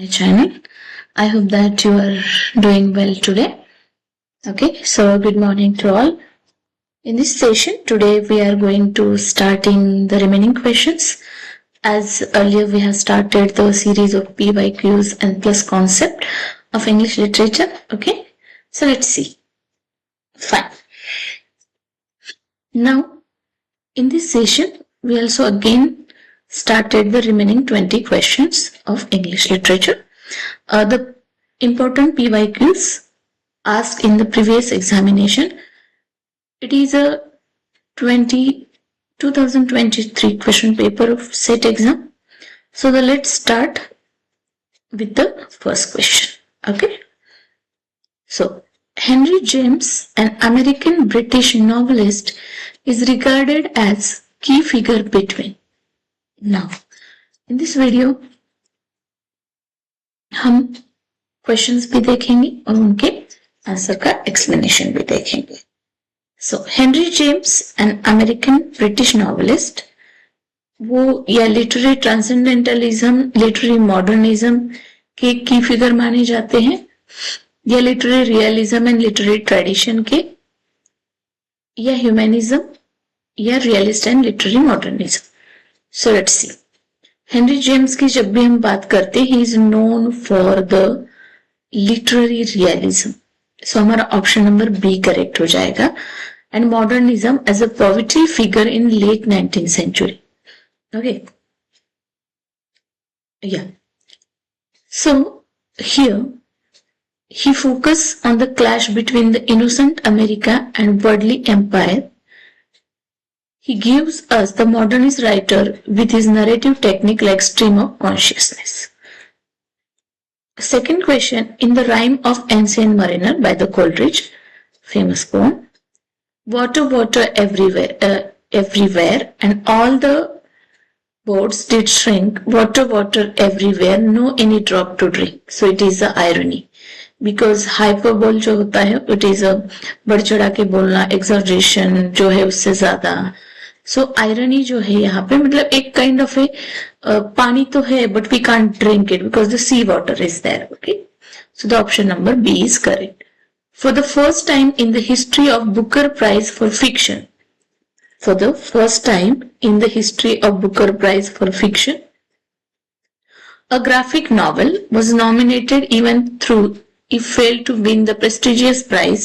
my channel. I hope that you are doing well today. Okay, so good morning to all. In this session today we are going to starting the remaining questions. As earlier we have started the series of PYQs and plus concept of English literature. Okay, so let's see. Fine. Now in this session we also again started the remaining 20 questions of English literature. The important PYQs asked in the previous examination. It is a 2023 question paper of SET exam. So let's start with the first question. Okay. So Henry James, an American British novelist, is regarded as key figure between. Now, in this video, हम questions भी देखेंगे और उनके answer का explanation भी देखेंगे. So Henry James an American British novelist, वो या लिटरेरी ट्रांसेंडेंटलिज्म, लिटरेरी मॉडर्निज्म के की फिगर माने जाते हैं, या literary realism and literary tradition के, या ह्यूमनिज्म, या realist and literary modernism. So let's see. Henry James की जब भी हम बात करते हैं, he is known for the literary realism. So हमारा ऑप्शन नंबर बी करेक्ट हो जाएगा. And modernism as a poetry figure in late 19th century. Okay. Yeah. So here he focused on the clash between the innocent America and worldly empire. He gives us the modernist writer with his narrative technique like stream of consciousness. Second question, in the rhyme of Ancient Mariner by the Coleridge, famous poem, water, water everywhere, and all the boats did shrink, water, water everywhere, no any drop to drink. So it is the irony. Because hyperbole जो होता है, it is a बढ़ चढ़ा के बोलना, exaggeration जो है उससे ज्यादा. सो आयरनी जो है यहाँ पे, मतलब एक काइंड ऑफ है, पानी तो है but we can't drink it because the sea water is there. Okay, so the option number B is correct. For the first time in the history of Booker prize for fiction, for the first time in the history of Booker prize for fiction, a graphic novel was nominated even though it failed to win the prestigious prize.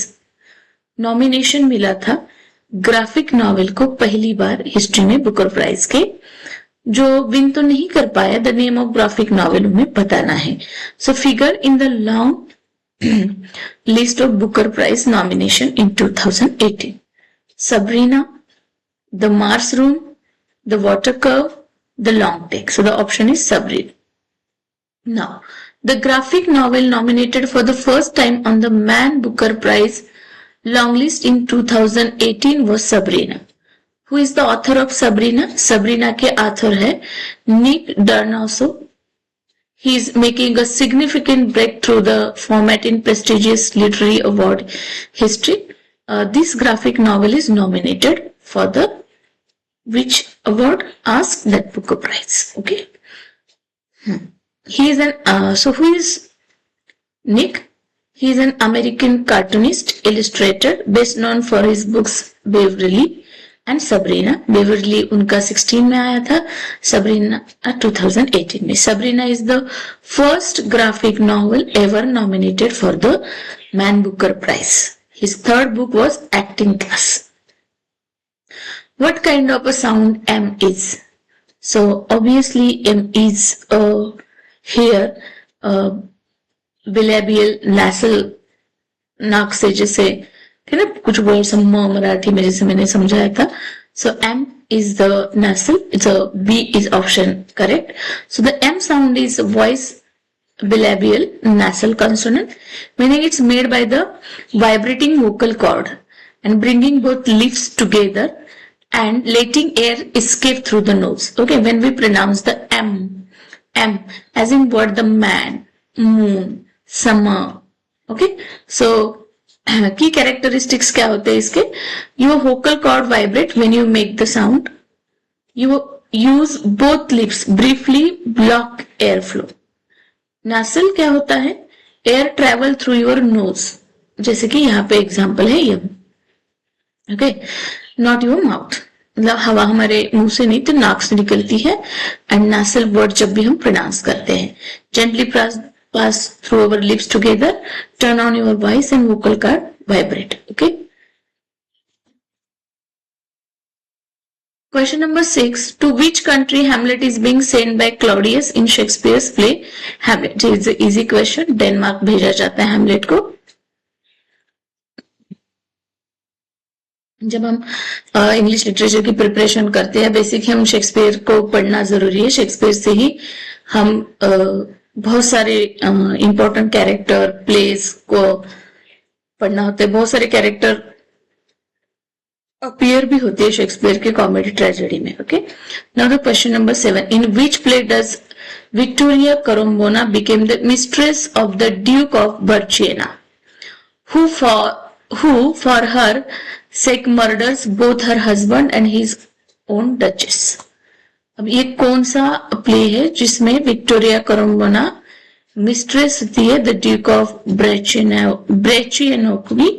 Nomination मिला था graphic novel को पहली बार हिस्ट्री में Booker prize के, जो win तो नहीं कर पाया. The name of graphic novel उन्हें बताना है. So figure in the long list of Booker prize nomination in 2018. Sabrina, the Mars room, the water cure, the long take. So the option is Sabrina. Now the graphic novel nominated for the first time on the Man Booker Prize long list in 2018 was Sabrina. Who is the author of Sabrina? Sabrina के author है Nick Darnaso. He is making a significant breakthrough the format in prestigious literary award history. This graphic novel is nominated for the which award? Ask that Booker Prize. Okay. He is an so who is Nick? He is an American cartoonist, illustrator, best known for his books Beverly and Sabrina. Beverly उनका 16 में आया था, Sabrina 2018 में. Sabrina is the first graphic novel ever nominated for the Man Booker Prize. His third book was Acting Class. What kind of a sound M is? So obviously M is here bilabial nasal, नाक से जैसे ना कुछ बोल मराठी में जैसे मैंने समझाया था. सो M is the nasal. It's a B is option correct. So the M sound is voice bilabial nasal consonant, meaning it's made by the vibrating vocal cord and bringing both lips together and letting air escape through the nose. Okay, when we pronounce the M as in word the man, moon, summer. Okay, so key characteristics क्या होते हैं इसके? Your vocal cord vibrate when you make the sound. You use both lips briefly block airflow. Nasal क्या होता है? Air travel through your nose, जैसे कि यहाँ पे एग्जाम्पल है ये, ओके, नॉट योर माउथ, मतलब हवा हमारे मुंह से नहीं तो नाक से निकलती है। एंड नासल वर्ड जब भी हम प्रोनाउंस करते हैं, gently pass through our lips together, turn on your voice and vocal cord vibrate, okay. Question number 6, to which country Hamlet is being sent by Claudius in Shakespeare's play Hamlet? It is an easy question. Denmark भेजा जाता है Hamlet को। जब हम English literature की preparation करते हैं, basic हम शेक्सपियर को पढ़ना जरूरी है। शेक्सपियर से ही हम बहुत सारे इंपॉर्टेंट कैरेक्टर प्लेस को पढ़ना होता है। बहुत सारे कैरेक्टर अपीयर भी होती है शेक्सपियर के कॉमेडी ट्रेजेडी में, okay. Now the question number 7, in which play does Victoria Corombona became the mistress of the duke of Brachiano, who for her sake murders both her husband and his own duchess? अब ये कौन सा play है जिसमें Victoria करोम्बोना mistress होती है the duke of ब्रेचिएनो की?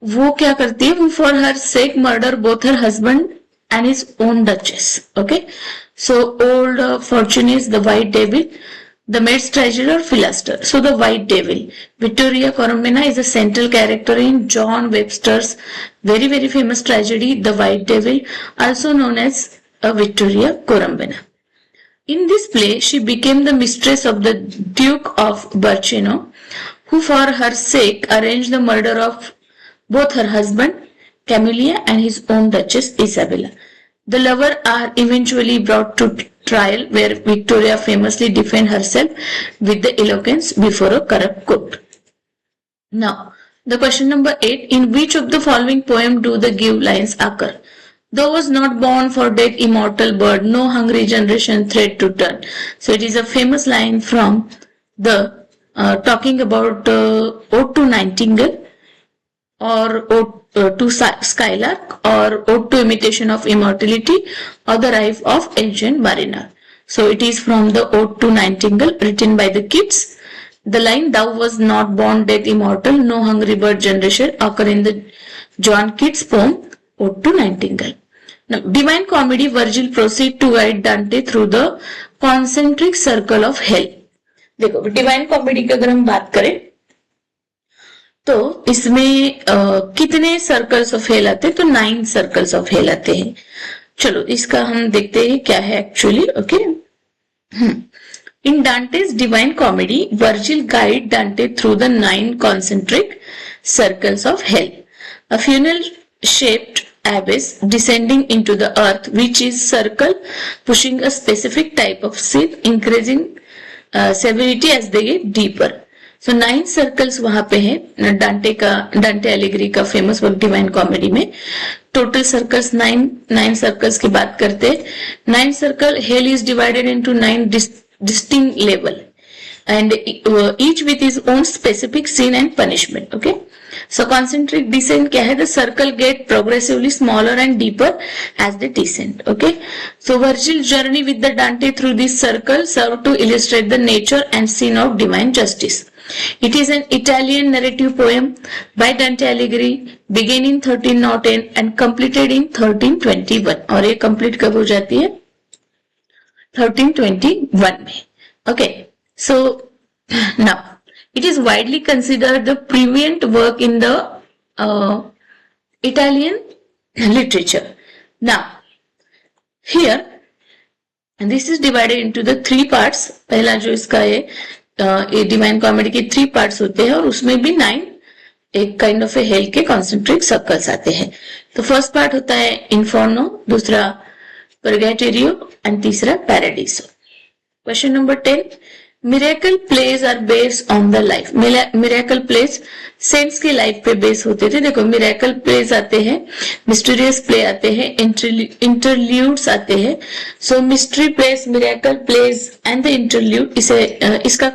वो क्या करती है? वो for her sake murder both her husband and his own duchess, okay. So old fortune is the white devil, the maid's treasurer Philaster. So the white devil, Victoria Corombina, is a central character in John Webster's very famous tragedy The White Devil, also known as Victoria Corombina. In this play, she became the mistress of the Duke of Burchino, who for her sake arranged the murder of both her husband Camilla and his own Duchess Isabella. The lovers are eventually brought to trial, where Victoria famously defends herself with the eloquence before a corrupt court. Now, the question number 8, in which of the following poem do the give lines occur? Thou was not born for death, immortal bird, no hungry generation thread to turn. So it is a famous line from the talking about Ode to Nightingale, or Ode to Skylark, or Ode to Imitation of Immortality, or the Life of Ancient Mariner. So it is from the Ode to Nightingale, written by the Keats. The line "Thou was not born dead immortal, no hungry bird generation" occur in the John Keats poem Ode to Nightingale. Now, Divine Comedy, Virgil proceed to guide Dante through the concentric circle of hell. देखो, divine comedy की अगर हम बात करें तो इसमें कितने circles of hell आते हैं? तो 9 सर्कल्स ऑफ हेल आते हैं। चलो इसका हम देखते हैं क्या है एक्चुअली, ओके। इन डांटेज डिवाइन कॉमेडी, वर्जिल गाइड डांटे through the 9 concentric circles of hell. A funnel shaped abyss descending into the earth, which is circle pushing a specific type of sin, increasing severity as they get deeper. So 9 circles वहां पे है डांटे allegory का famous work divine comedy में। Total circles 9 circles की बात करते हैं। 9 circle, hell is divided into 9 distinct level and each with his own specific sin and punishment, okay. So concentric descent क्या है? The circle get progressively smaller and deeper as they descend, okay. So Virgil's journey with the Dante through this circle serve to illustrate the nature and sin of divine justice. It is an Italian narrative poem by Dante Alighieri, began in 1310 and completed in 1321. और ये complete कब हो जाती है? 1321 में, okay. So now it is widely considered the preeminent work in the Italian literature. Now here, and this is divided into the 3 parts. पहला जो इसका ये डिवाइन कॉमेडी के 3 पार्ट्स होते हैं और उसमें भी 9 एक काइंड ऑफ ए हेल के कॉन्सेंट्रिक सर्कल्स आते हैं। तो फर्स्ट पार्ट होता है इन्फॉर्नो, दूसरा परगेटोरियो एंड तीसरा paradiso. Question number 10, miracle plays are based on the life. Miracle plays saints की लाइफ पे बेस होते थे। देखो मिरेकल प्लेज आते हैं, मिस्टीरियस प्ले आते हैं, इंटरल्यूड्स आते हैं। So mystery plays, miracle plays and the interlude, इसका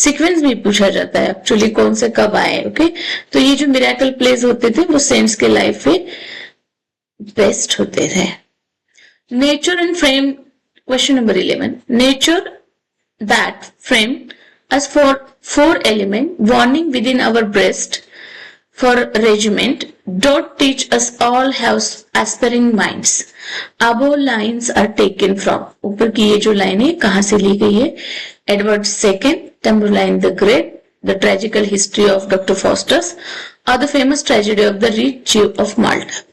सीक्वेंस भी पूछा जाता है एक्चुअली कौन से कब आए, ओके। तो ये जो मिरेकल प्लेज होते थे वो सेंट्स के लाइफ पे बेस्ड होते थे। Nature and frame, question number 11, that frame as for four element warning within our breast for regiment. Don't teach us all have aspiring minds. Above lines are taken from. ऊपर की ये जो line है कहाँ से ली गई है? Edward II, Tamburlaine the Great, the tragical history of Dr. Faustus, or the famous tragedy of the rich Jew of Malta.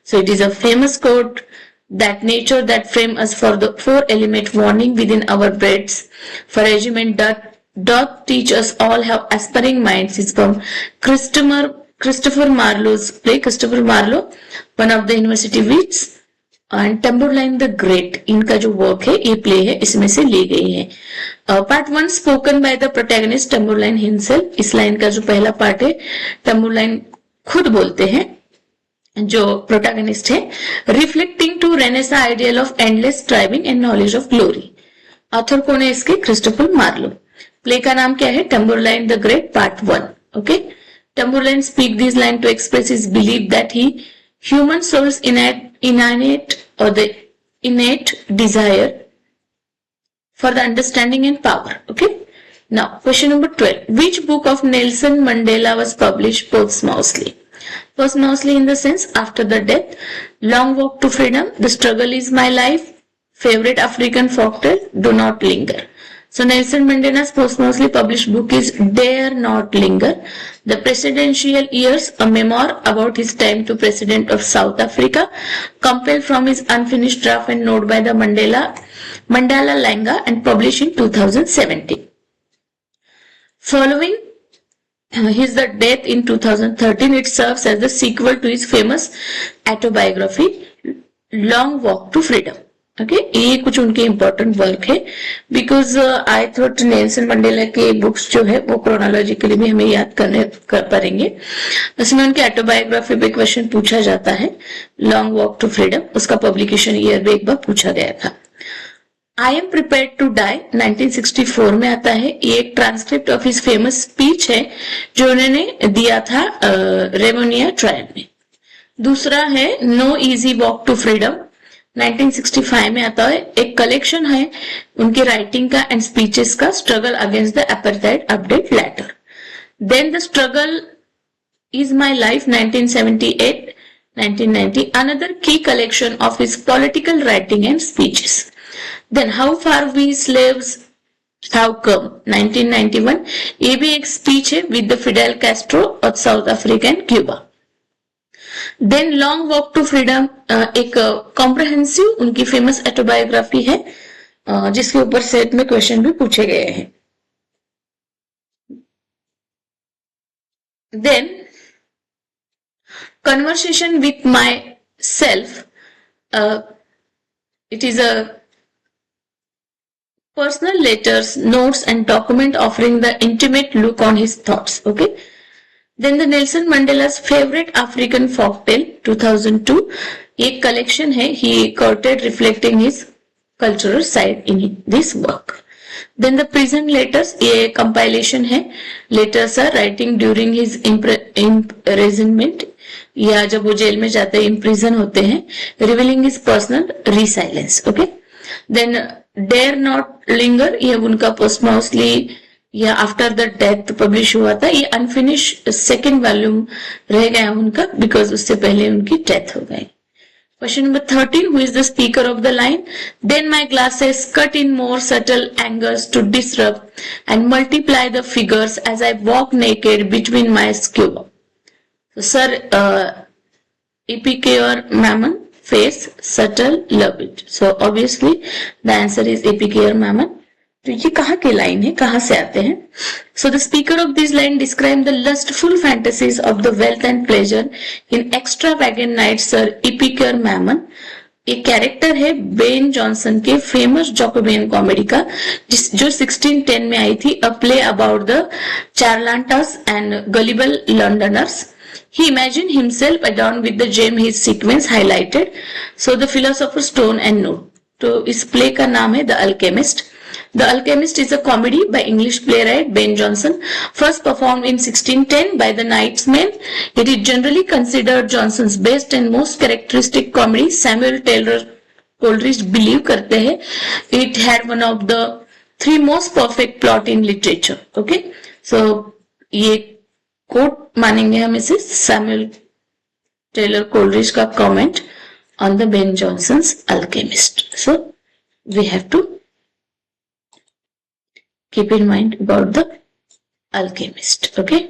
So it is a famous quote that nature that frame us for the four element warning within our breasts for regiment that doth teach us all have aspiring minds is from Christopher Marlowe's play. Christopher Marlowe, one of the university wits, and Tamburlaine the Great, इनका जो work है ये play है इसमें से ली गई है. Part 1 spoken by the protagonist Tamburlaine himself. इस लाइन का जो पहला पार्ट है टम्बरलाइन खुद बोलते हैं जो प्रोटैगनिस्ट है. Reflecting to renaissance ideal of endless striving and knowledge of glory. Author कौन है इसके? Christopher Marlowe. प्ले का नाम क्या है? Tamburlaine the great part 1. Okay. Tamburlaine speak this line to express his belief that human soul's innate or the innate desire for the understanding and power. Okay. Now, question number 12. Which book of Nelson Mandela was published posthumously? Posthumously in the sense after the death. Long Walk to Freedom, The Struggle is My Life, Favorite African Folktale, Do Not Linger. So Nelson Mandela's posthumously published book is Dare Not Linger, The Presidential Years, a memoir about his time to President of South Africa, compiled from his unfinished draft and note by the Mandela Langa and published in 2017. Following his death in 2013, it serves as the sequel to his famous autobiography, Long Walk to Freedom. Okay ये कुछ उनके important work है because I thought Nelson Mandela के books जो है वो chronologically भी हमें याद कर पाएंगे. उसमें उनके ऑटोबायोग्राफी पे क्वेश्चन पूछा जाता है. लॉन्ग वॉक टू फ्रीडम उसका पब्लिकेशन ईयर भी एक बार पूछा गया था. I am prepared to die 1964 में आता है. ये एक transcript of his famous speech है जो उन्होंने दिया था रेमोनिया ट्रायल में. दूसरा है no easy walk to freedom 1965 में आता है. एक कलेक्शन है उनकी राइटिंग का एंड स्पीचेस का, struggle against the apartheid update letter. Then the struggle is my life 1978-1990, another key collection of his political writing and speeches. Then how far we slaves have come 1991, ये भी एक speech है with the Fidel Castro of South Africa and Cuba. Then long walk to freedom एक comprehensive उनकी famous autobiography है जिसके ऊपर set में क्वेश्चन भी पूछे गए हैं. Then conversation with my self, it is a personal letters, notes and document offering the intimate look on his thoughts. Okay. Then the Nelson Mandela's favorite African folktale 2002, एक collection है he quoted reflecting his cultural side in this work. Then the prison letters, ये compilation है. Letters are writing during his imprisonment, या जब वो jail में जाते हैं imprison होते हैं, revealing his personal resilience. Okay. Then Dare Not Linger, ये उनका posthumously या आफ्टर द डेथ पब्लिश हुआ था. ये अनफिनिश सेकेंड वॉल्यूम रह गया उनका बिकॉज उससे पहले उनकी डेथ हो गई. Question number 13. Who is the speaker of the line then my glasses cut in more subtle angles to disrupt and multiply the figures as I walk naked between my skew. Sir EPK or Mammon, face, subtle, love it. So obviously the answer is EPK or Mammon. तो ये कहाँ के line है, कहाँ से आते हैं? So the speaker of this line described the lustful fantasies of the wealth and pleasure in extravagant nights. Sir EPK or Mammon एक कैरेक्टर है बेन जॉनसन के फेमस जॉकोबियन कॉमेडी का जो 1610 में आई थी, a play about the charlatans and gullible Londoners. He imagined himself adorned with the gem his sequence highlighted. So the philosopher's stone and note. तो इस प्ले का नाम है The Alchemist. The Alchemist is a comedy by English playwright Ben Jonson, first performed in 1610 by the Knightsmen. It is generally considered Jonson's best and most characteristic comedy. Samuel Taylor Coleridge believe करते हैं it had one of the 3 most perfect plot in literature. Okay, so ये coat मानेंगे हम इसे Samuel Taylor Coleridge का comment on the Ben Johnson's Alchemist. So we have to keep in mind about the Alchemist. Okay,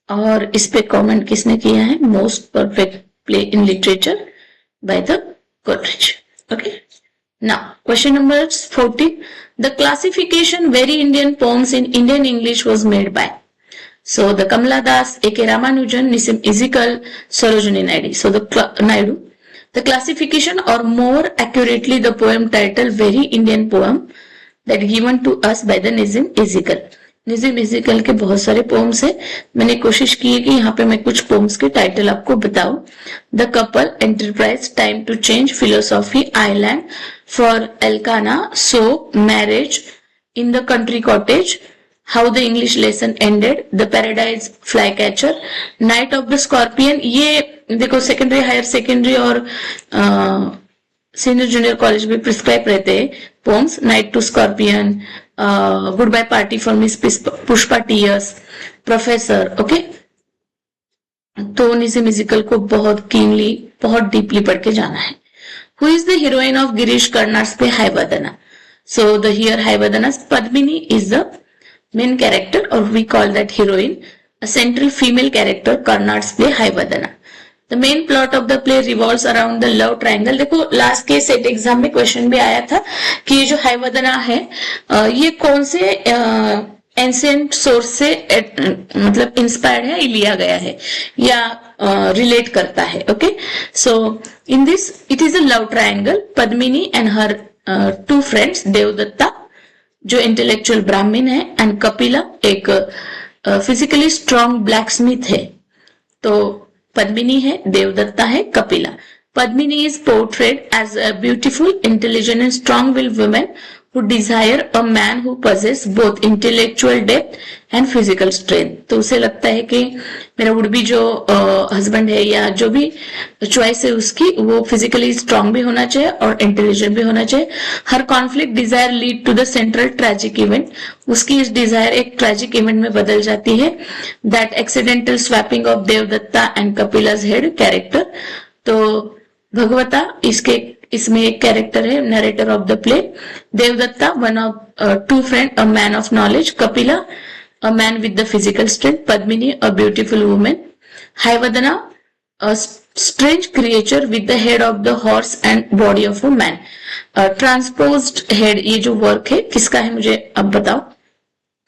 और इस पे comment किसने किया है? Most perfect play in literature by the Coleridge. Okay, now question number 14. The classification very Indian poems in Indian English was made by, so the Kamala Das, A.K. Ramanujan, Nissim Ezekiel, Sarojini Naidu. So the classification, or more accurately the poem title very Indian poem that given to us by the Nissim Ezekiel. Nissim Ezekiel के बहुत सारे poems है. मैंने कोशिश की है कि यहाँ पे मैं कुछ पोम्स के टाइटल आपको बताऊं. The couple, enterprise, time to change, philosophy, island, for Elkana, soap, marriage, in the country cottage, how the English lesson ended, the paradise flycatcher, night of the scorpion. ये देखो सेकेंडरी, हायर सेकेंडरी और senior junior college में prescribe रहते हैं poems. Night to scorpion, goodbye party for miss Pushpa tears, professor. Okay, तो निज़िम इज़ेकियल को बहुत keenly, बहुत डीपली पढ़ के जाना है. Who is the heroine of Girish Karnad's play Hayavadana? So the here Hayavadana, Padmini is the main character और we call that heroine. A central female character Karnad's play Hayavadana. The main plot of the play revolves around the love triangle. देखो last के set exam में question भी आया था कि ये जो हाइवदना है ये कौन से एंशिएंट सोर्स से मतलब इंस्पायर्ड है, लिया गया है या रिलेट करता है. Okay, so in this it is a love triangle. Padmini and her two friends, Devadatta जो इंटेलेक्चुअल ब्राह्मण है एंड कपिला एक फिजिकली स्ट्रॉन्ग ब्लैक स्मिथ है. तो पद्मिनी है, देवदत्ता है, Kapila. Padmini is portrayed as a beautiful, intelligent and strong-willed woman who desire a man who possess both intellectual depth and physical strength. तो उसे लगता है कि मेरा वुड बी जो हस्बैंड है या जो भी चॉइस है उसकी, वो फिजिकली स्ट्रांग भी होना चाहिए और इंटेलिजेंट भी होना चाहिए. हर conflict desire lead to the central tragic event. उसकी इस डिजायर एक ट्रेजिक इवेंट में बदल जाती है. That accidental swapping of Devadatta and Kapila's head character. तो भगवता इसमें एक कैरेक्टर है, narrator of the play. Devadatta one of two friend, a man of knowledge. Kapila a man with the physical strength. Padmini a beautiful woman. Haivadana a strange creature with the head of the horse and body of a man. Transposed head, ये जो work है किसका है मुझे अब बताओ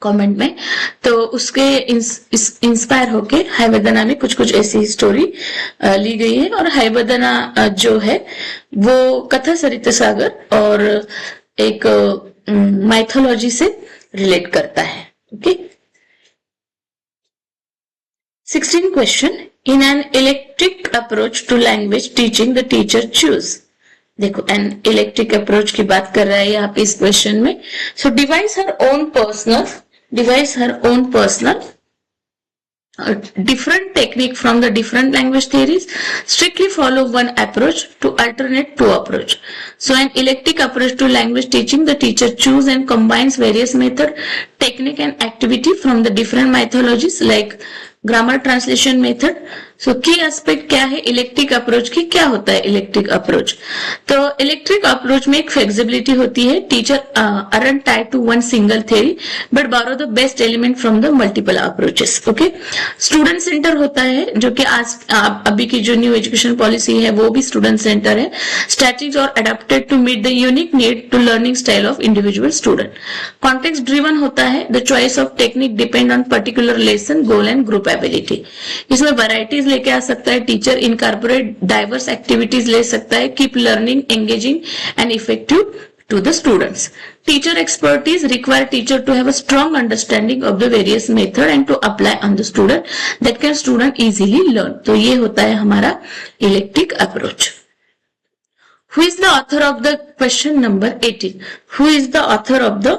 comment में. तो उसके इंस्पायर होके हाइवदना में कुछ कुछ ऐसी स्टोरी ली गई है. और हाइवदना जो है वो कथा सरित सागर और एक माइथोलॉजी से रिलेट करता है. Okay, 16 question. In an eclectic approach to language teaching, the teacher choose. देखो एन इलेक्ट्रिक अप्रोच की बात कर रहा है यहाँ पे इस क्वेश्चन में. So devise her own personal different technique from the different language theories, strictly follow one approach to alternate two approach. So an eclectic approach to language teaching, the teacher choose and combines various method, technique and activity from the different mythologies like grammar translation method. So key aspect क्या है electric approach की? क्या होता है electric approach? तो electric approach में एक flexibility होती है. Teacher aren't tied to one single theory but borrow the best element from the multiple approaches. Okay, student centre होता है जो कि आज अभी की जो न्यू एजुकेशन पॉलिसी है वो भी स्टूडेंट सेंटर है. स्ट्रेटजीज और adapted to meet the unique need to learning style of individual student. Context driven होता है. The choice of technique depend on particular lesson, goal and group ability. इसमें varieties लेके आ सकता है. टीचर इनकॉर्पोरेट डाइवर्स एक्टिविटीज ले सकता है. Keep learning engaging and effective to the students. Teacher expertise require teacher to have a strong understanding of the various method and to apply on the student that can student easily learn. तो ये होता है हमारा electric approach. Who is the author of the question number 18? Who is the author of the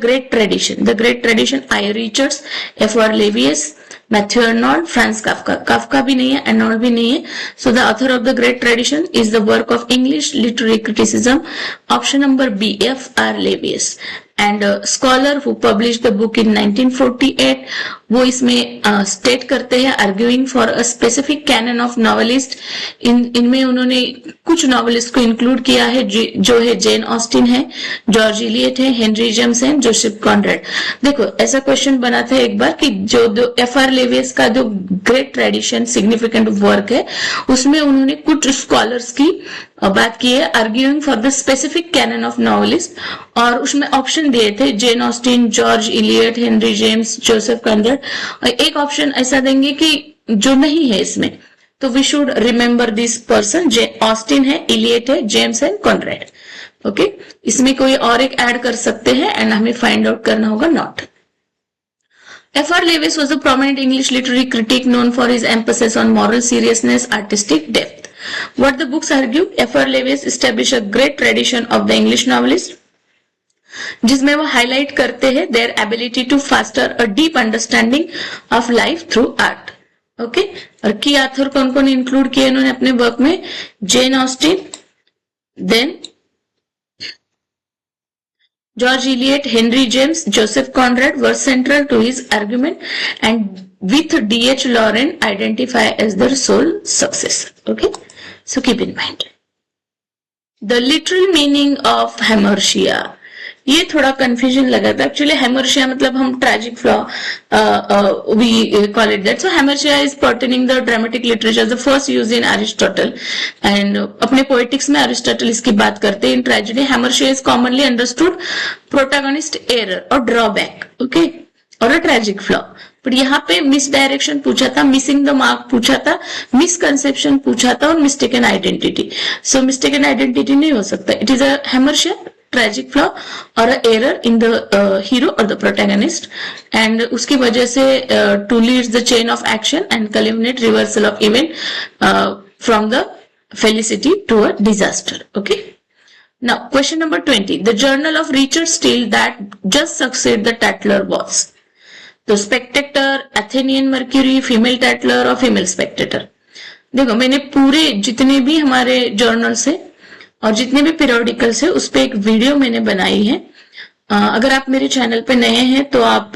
Great Tradition? The Great Tradition, I. Richards, F. R. Leavitt, Matthew Arnold, Franz Kafka. Kafka भी नहीं है, Arnold भी नहीं है. So the author of the Great Tradition is the work of English literary criticism. Option number B, F.R. Leavitt. And scholar who published the book in 1948, वो इसमें state करते हैं arguing for a specific canon of novelist. इनमें उन्होंने कुछ novelist को include किया है जो है जेन ऑस्टिन है, जॉर्ज इलियट है, हेनरी जेम्स है, जोसेफ कॉनरेड. देखो ऐसा क्वेश्चन बना था एक बार कि जो F.R. लेविस का जो ग्रेट ट्रेडिशन सिग्निफिकेंट वर्क है उसमें उन्होंने कुछ स्कॉलर्स की बात की है arguing for the specific canon of novelist, और उसमें ऑप्शन दिए थे Jane Austen, George Eliot, Henry James, Joseph Conrad. और एक ऑप्शन ऐसा देंगे कि जो नहीं है इसमें, तो we should remember this person. Austen है, इलियट है, जेम्स है, कॉनरेड. ओके, इसमें कोई और एक ऐड कर सकते हैं एंड हमें फाइंड आउट करना होगा not. F.R. Leavitt was a prominent English literary critic known for his emphasis on moral seriousness, artistic depth. What the books argue? F.R. Leavitt established a great tradition of the English novelist, जिसमें वो highlight करते हैं their ability to foster a deep understanding of life through art. Okay, और की author कौन कौन include किए इन्होंने अपने वर्क में? Jane Austen, then George Eliot, Henry James, Joseph Conrad were central to his argument, and with D.H. Lawrence identify as their sole successor. Okay, so keep in mind. The literal meaning of hamartia. ये थोड़ा confusion लगा था. Actually hamartia मतलब हम tragic flaw we call it that. So hamartia is pertaining the dramatic literature, the first use in Aristotle, and अपने poetics में Aristotle इसकी बात करते हैं. In tragedy hamartia is commonly understood protagonist error और drawback, okay, और a tragic flaw. But यहाँ पे मिस डायरेक्शन पूछा था, मिसिंग द मार्क पूछा था, मिसकंसेप्शन पूछा था और mistaken identity. So mistaken identity नहीं हो सकता. It is a hamartia, tragic flaw और एरर इन द हीरो और द प्रोटैगनिस्ट, एंड उसकी वजह से to leads the chain of action and culminate reversal of event from the felicity to a disaster. Okay, now question number 20. The journal of Richard Steele that just succeeded the Tatler was. तो Spectator, Athenian Mercury, female Tatler और female Spectator. देखो मैंने पूरे जितने भी हमारे journals है और जितने भी पीरियोडिकल्स है उस पे एक वीडियो मैंने बनाई है. अगर आप मेरे चैनल पे नए हैं तो आप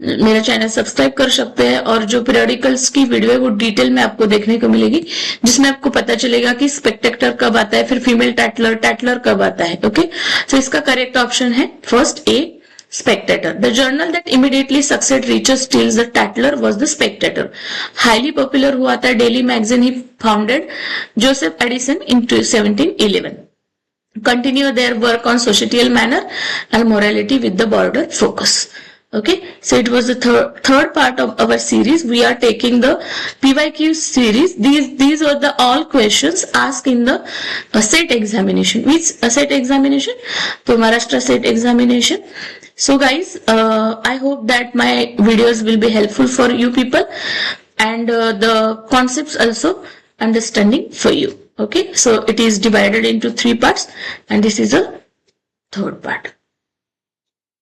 मेरा चैनल सब्सक्राइब कर सकते हैं, और जो पीरियोडिकल्स की वीडियो है वो डिटेल में आपको देखने को मिलेगी, जिसमें आपको पता चलेगा कि स्पेक्टेटर कब आता है, फिर फीमेल टैटलर कब आता है. ओके, तो इसका करेक्ट ऑप्शन है first A, Spectator. The journal that immediately succeeded Richard Steele's The Tatler was The Spectator. Highly popular हुआ था daily magazine he founded Joseph Addison in 1711. Continue their work on societal manner and morality with the broader focus. Okay, so it was the third part of our series. We are taking the PYQ series. These are the all questions asked in the SET examination. Which SET examination? So Maharashtra SET examination. So guys, I hope that my videos will be helpful for you people, and the concepts also understanding for you. Okay, so it is divided into 3 parts, and this is a third part.